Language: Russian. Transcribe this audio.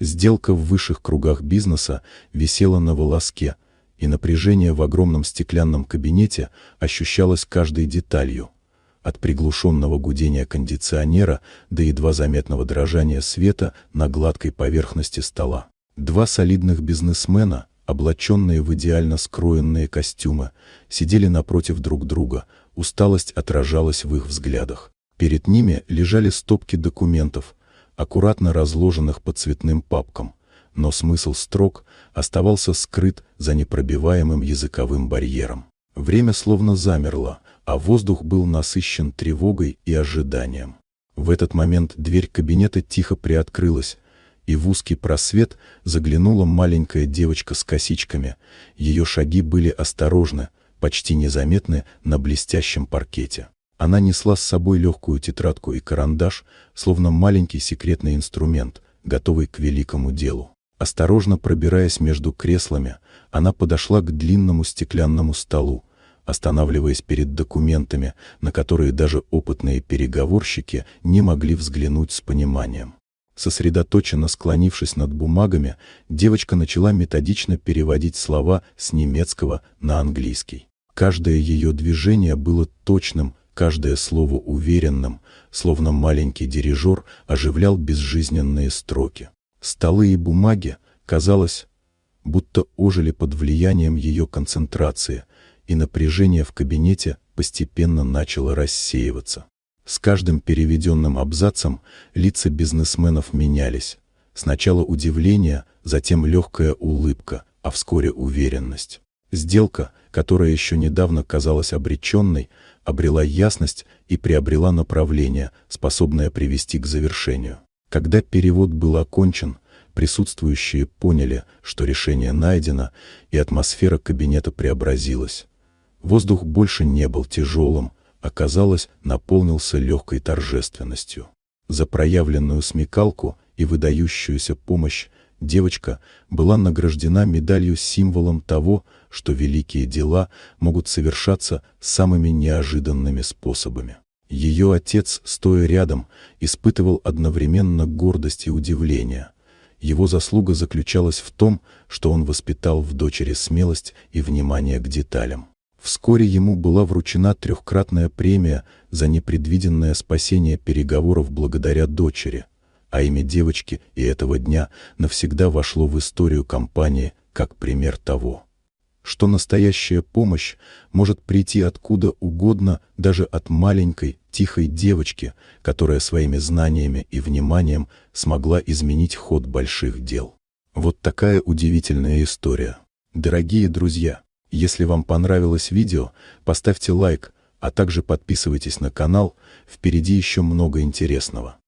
Сделка в высших кругах бизнеса висела на волоске, и напряжение в огромном стеклянном кабинете ощущалось каждой деталью. От приглушенного гудения кондиционера до едва заметного дрожания света на гладкой поверхности стола. Два солидных бизнесмена, облаченные в идеально скроенные костюмы, сидели напротив друг друга, усталость отражалась в их взглядах. Перед ними лежали стопки документов, аккуратно разложенных по цветным папкам, но смысл строк оставался скрыт за непробиваемым языковым барьером. Время словно замерло, а воздух был насыщен тревогой и ожиданием. В этот момент дверь кабинета тихо приоткрылась, и в узкий просвет заглянула маленькая девочка с косичками. Ее шаги были осторожны, почти незаметны на блестящем паркете. Она несла с собой легкую тетрадку и карандаш, словно маленький секретный инструмент, готовый к великому делу. Осторожно пробираясь между креслами, она подошла к длинному стеклянному столу, останавливаясь перед документами, на которые даже опытные переговорщики не могли взглянуть с пониманием. Сосредоточенно склонившись над бумагами, девочка начала методично переводить слова с немецкого на английский. Каждое ее движение было точным, каждое слово уверенным, словно маленький дирижер оживлял безжизненные строки. Столы и бумаги, казалось, будто ожили под влиянием ее концентрации, и напряжение в кабинете постепенно начало рассеиваться. С каждым переведенным абзацем лица бизнесменов менялись. Сначала удивление, затем легкая улыбка, а вскоре уверенность. Сделка, которая еще недавно казалась обреченной, обрела ясность и приобрела направление, способное привести к завершению. Когда перевод был окончен, присутствующие поняли, что решение найдено, и атмосфера кабинета преобразилась. Воздух больше не был тяжелым, а, казалось, наполнился легкой торжественностью. За проявленную смекалку и выдающуюся помощь девочка была награждена медалью с символом того, что великие дела могут совершаться самыми неожиданными способами. Ее отец, стоя рядом, испытывал одновременно гордость и удивление. Его заслуга заключалась в том, что он воспитал в дочери смелость и внимание к деталям. Вскоре ему была вручена 3-кратная премия за непредвиденное спасение переговоров благодаря дочери, а имя девочки и этого дня навсегда вошло в историю компании как пример того, что настоящая помощь может прийти откуда угодно, даже от маленькой, тихой девочки, которая своими знаниями и вниманием смогла изменить ход больших дел. Вот такая удивительная история. Дорогие друзья, если вам понравилось видео, поставьте лайк, а также подписывайтесь на канал, впереди еще много интересного.